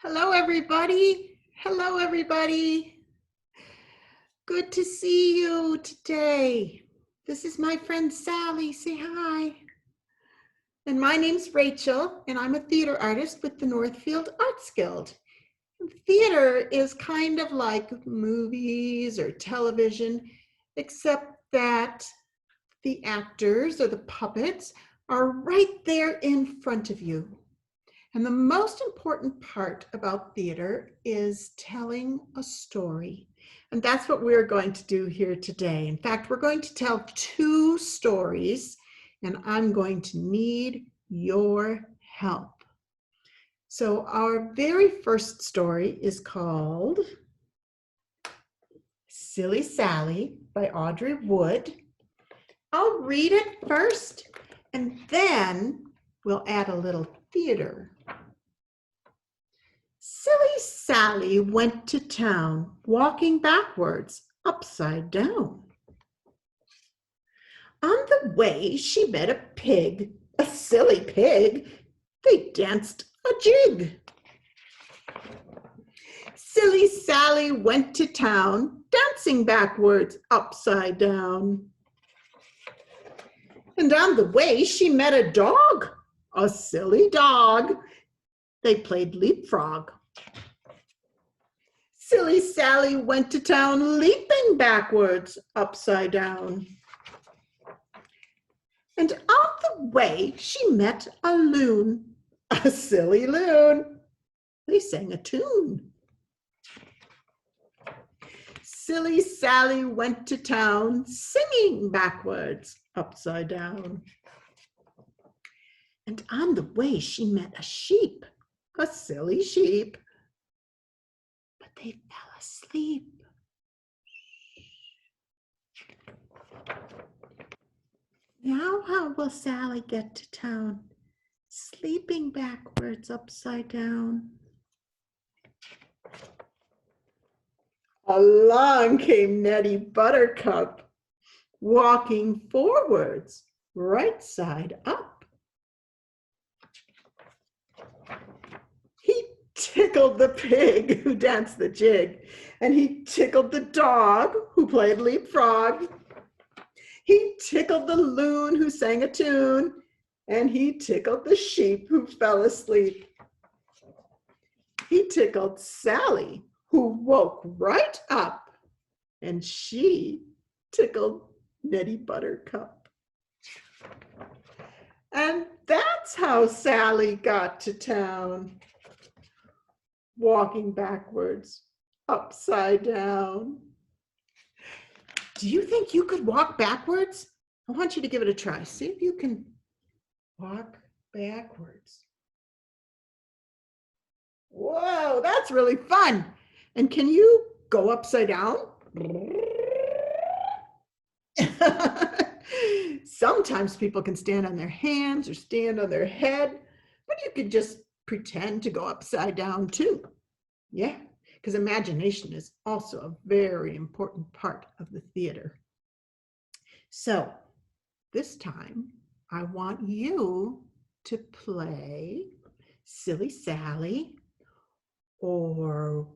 Hello, everybody. Hello, everybody. Good to see you today. This is my friend Sally. Say hi. And my name's Rachel, and I'm a theater artist with the Northfield Arts Guild. Theater is kind of like movies or television, except that the actors or the puppets are right there in front of you. And the most important part about theater is telling a story. And that's what we're going to do here today. In fact, we're going to tell two stories, and I'm going to need your help. So our very first story is called Silly Sally by Audrey Wood. I'll read it first, and then we'll add a little theater. Silly Sally went to town, walking backwards, upside down. On the way, she met a pig, a silly pig. They danced a jig. Silly Sally went to town, dancing backwards, upside down. And on the way, she met a dog, a silly dog. They played leapfrog. Silly Sally went to town, leaping backwards, upside down. And on the way, she met a loon, a silly loon. They sang a tune. Silly Sally went to town, singing backwards, upside down. And on the way, she met a sheep, a silly sheep. But they fell asleep. Now how will Sally get to town? Sleeping backwards, upside down. Along came Nettie Buttercup, walking forwards, right side up. He tickled the pig who danced the jig, and he tickled the dog who played leapfrog. He tickled the loon who sang a tune, and he tickled the sheep who fell asleep. He tickled Sally, who woke right up, and she tickled Nettie Buttercup. And that's how Sally got to town, walking backwards, upside down. Do you think you could walk backwards? I want you to give it a try. See if you can walk backwards. Whoa, that's really fun. And can you go upside down? Sometimes people can stand on their hands or stand on their head, but you could just pretend to go upside down too. Yeah, because imagination is also a very important part of the theater. So this time, I want you to play Silly Sally or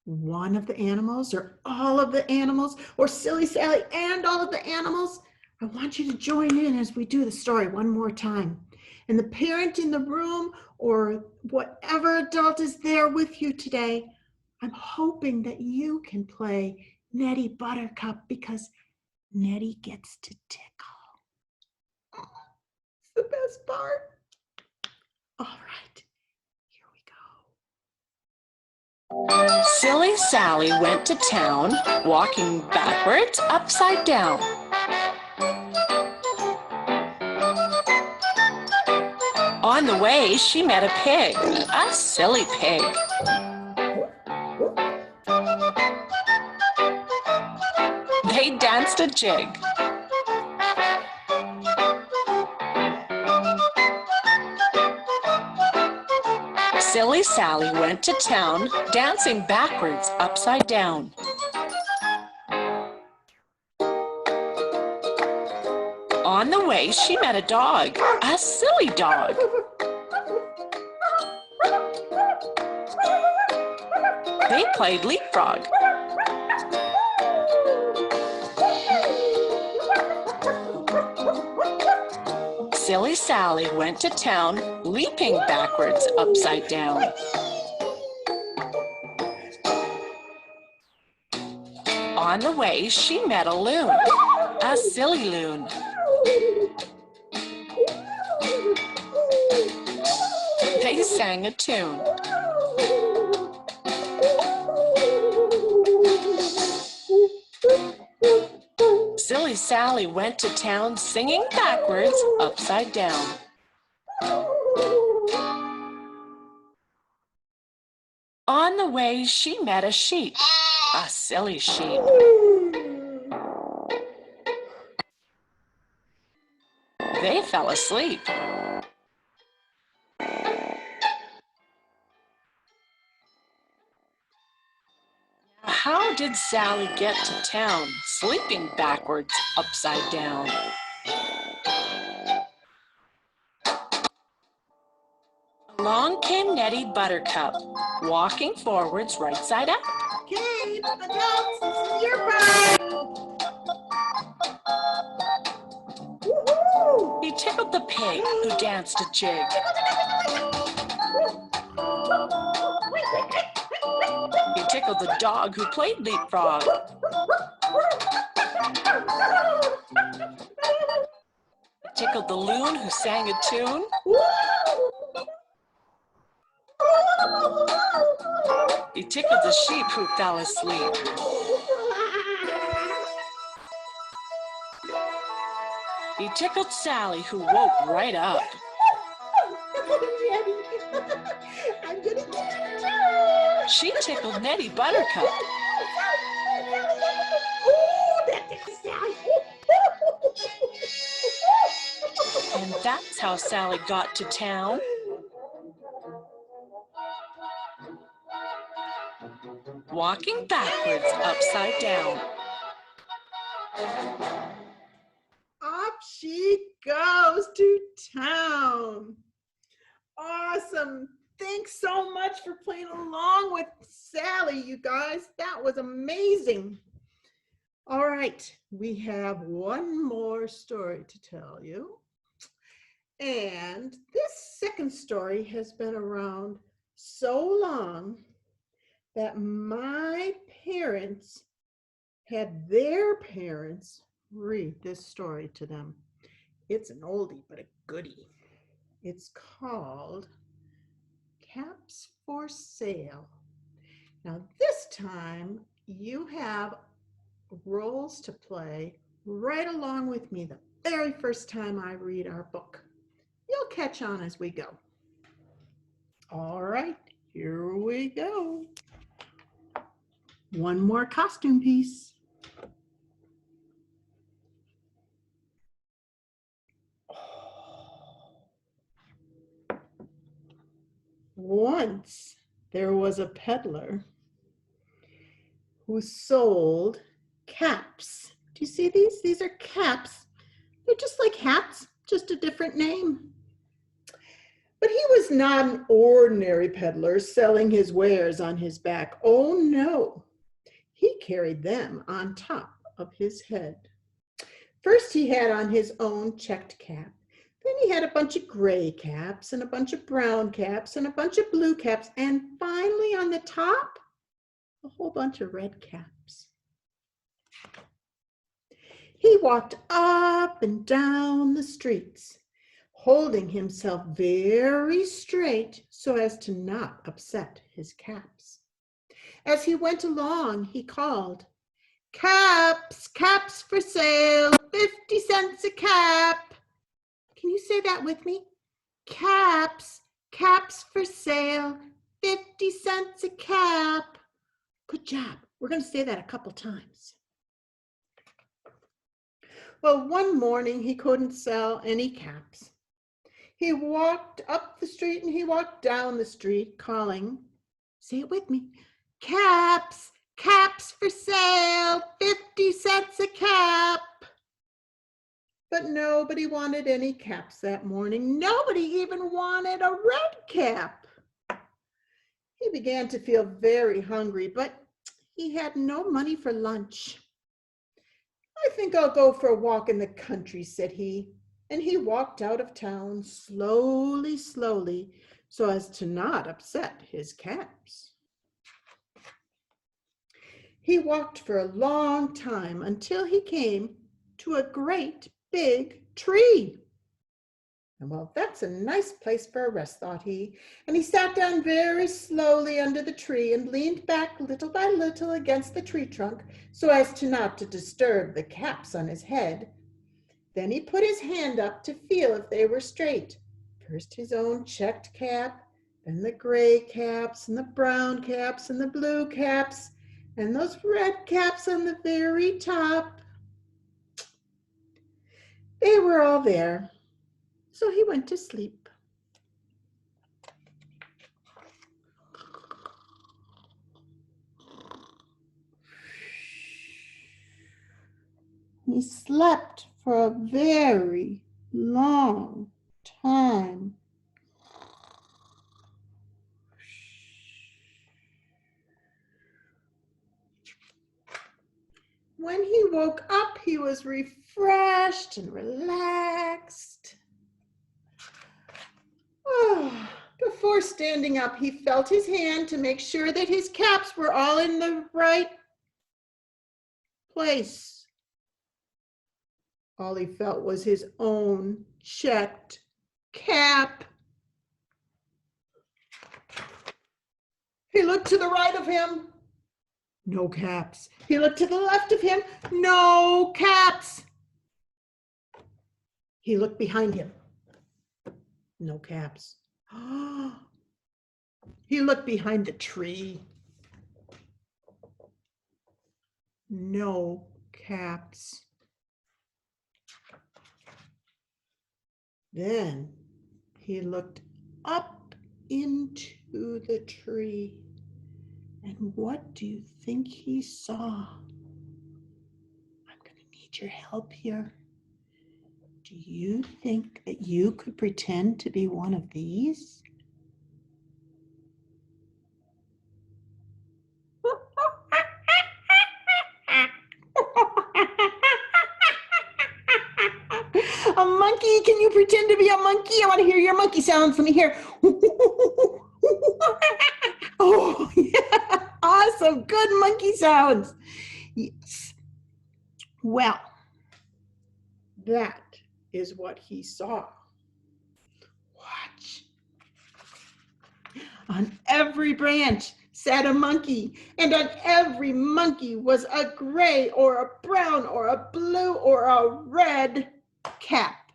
one of the animals or all of the animals or Silly Sally and all of the animals. I want you to join in as we do the story one more time. And the parent in the room or whatever adult is there with you today, I'm hoping that you can play Nettie Buttercup because Nettie gets to tickle. Oh, it's the best part. All right, here we go. Silly Sally went to town, walking backwards, upside down. On the way, she met a pig, a silly pig. They danced a jig. Silly Sally went to town, dancing backwards, upside down. On the way, she met a dog, a silly dog. They played leapfrog. Silly Sally went to town, leaping backwards upside down. On the way, she met a loon, a silly loon. They sang a tune. Silly Sally went to town, singing backwards upside down. On the way, she met a sheep, a silly sheep. They fell asleep. How did Sally get to town, sleeping backwards upside down? Along came Nettie Buttercup, walking forwards right side up. Okay, adults, this is your part. Woohoo! He tickled the pig who danced a jig. He tickled the dog who played leapfrog. He tickled the loon who sang a tune. He tickled the sheep who fell asleep. He tickled Sally who woke right up. I'm gonna get it. She tickled Nettie Buttercup. Oh, that tickles Sally. And that's how Sally got to town. Walking backwards upside down. Up she goes to town. Awesome. Thanks so much for playing along with Sally, you guys. That was amazing. All right, we have one more story to tell you. And this second story has been around so long that my parents had their parents read this story to them. It's an oldie, but a goodie. It's called Caps for Sale. Now this time you have roles to play right along with me the very first time I read our book. You'll catch on as we go. All right, here we go. One more costume piece. Once there was a peddler who sold caps. Do you see these? These are caps. They're just like hats, just a different name. But he was not an ordinary peddler selling his wares on his back. Oh no, he carried them on top of his head. First he had on his own checked cap. Then he had a bunch of gray caps and a bunch of brown caps and a bunch of blue caps. And finally on the top, a whole bunch of red caps. He walked up and down the streets, holding himself very straight so as to not upset his caps. As he went along, he called, "Caps, caps for sale, 50 cents a cap." Can you say that with me? Caps, caps for sale, 50 cents a cap. Good job. We're going to say that a couple times. Well, one morning he couldn't sell any caps. He walked up the street and he walked down the street calling, say it with me, "Caps, caps for sale, 50 cents a cap." But nobody wanted any caps that morning. Nobody even wanted a red cap. He He began to feel very hungry, but he had no money for lunch. "I think I'll go for a walk in the country," said he, and he walked out of town slowly, slowly, so as to not upset his caps. He walked for a long time until he came to a great big tree. "Well, that's a nice place for a rest," thought he, and he sat down very slowly under the tree and leaned back little by little against the tree trunk so as to not to disturb the caps on his head. Then he put his hand up to feel if they were straight. First his own checked cap, then the gray caps and the brown caps and the blue caps and those red caps on the very top. They were all there. So he went to sleep. He slept for a very long time. When he woke up, he was refreshed and relaxed. Before standing up, he felt his hand to make sure that his caps were all in the right place. All he felt was his own checked cap. He looked to the right of him. No caps. He looked to the left of him. No caps. He looked behind him. No caps. He looked behind the tree. No caps. Then he looked up into the tree. And what do you think he saw? I'm going to need your help here. Do you think that you could pretend to be one of these? A monkey? Can you pretend to be a monkey? I want to hear your monkey sounds. Let me hear. Oh, yeah. Awesome. Good monkey sounds. Yes. Well, that is what he saw. Watch. On every branch sat a monkey, and on every monkey was a gray or a brown or a blue or a red cap.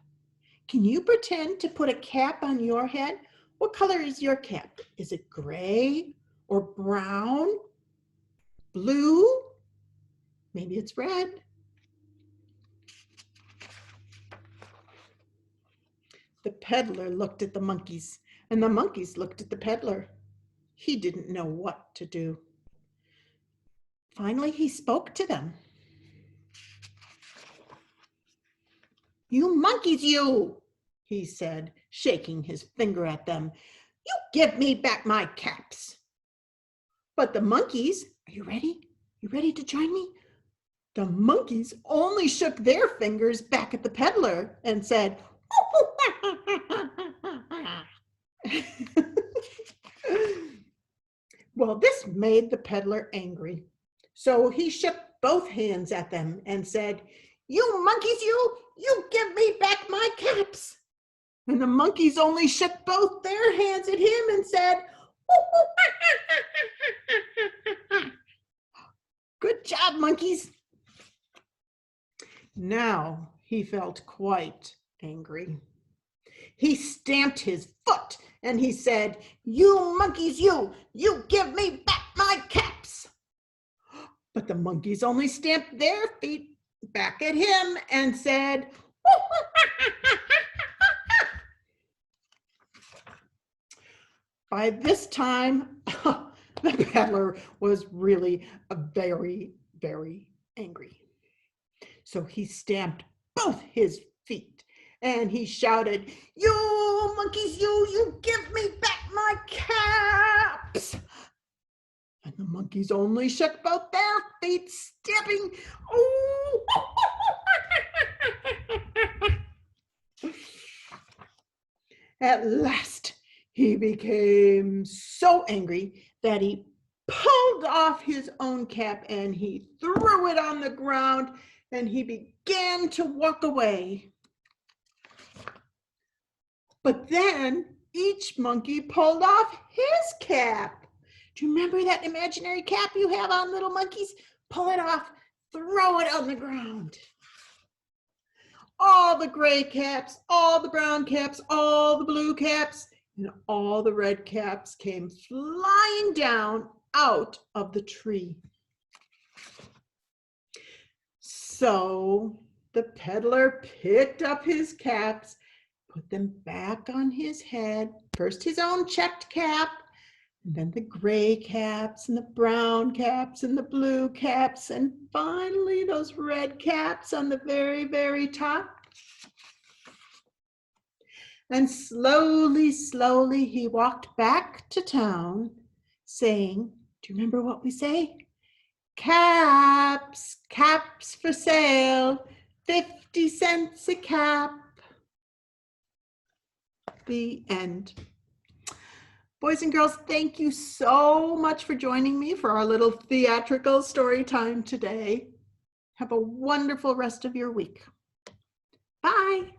Can you pretend to put a cap on your head? What color is your cap? Is it gray or brown, blue? Maybe it's red. The peddler looked at the monkeys, and the monkeys looked at the peddler. He didn't know what to do. Finally, he spoke to them. "You monkeys, you," he said, shaking his finger at them. "You give me back my caps." But the monkeys, are you ready? You ready to join me? The monkeys only shook their fingers back at the peddler and said, Well, this made the peddler angry. So he shook both hands at them and said, "You monkeys, you give me back my caps." And the monkeys only shook both their hands at him and said, "Good job, monkeys." Now he felt quite angry. He stamped his foot and he said, "You monkeys, you give me back my caps." But the monkeys only stamped their feet back at him and said, By this time, the peddler was really very, very angry. So he stamped both his feet and he shouted, "You monkeys, you give me back my caps." monkeys only shook both their feet, stamping. Oh! At last, he became so angry that he pulled off his own cap and he threw it on the ground and he began to walk away. But then each monkey pulled off his cap. Do you remember that imaginary cap you have on, little monkeys? Pull it off, throw it on the ground. All the gray caps, all the brown caps, all the blue caps, and all the red caps came flying down out of the tree. So the peddler picked up his caps, put them back on his head, first his own checked cap, and then the gray caps and the brown caps and the blue caps, and finally those red caps on the very, very top. And slowly, slowly he walked back to town saying, do you remember what we say? Caps, caps for sale, 50 cents a cap. The end. Boys and girls, thank you so much for joining me for our little theatrical story time today. Have a wonderful rest of your week. Bye.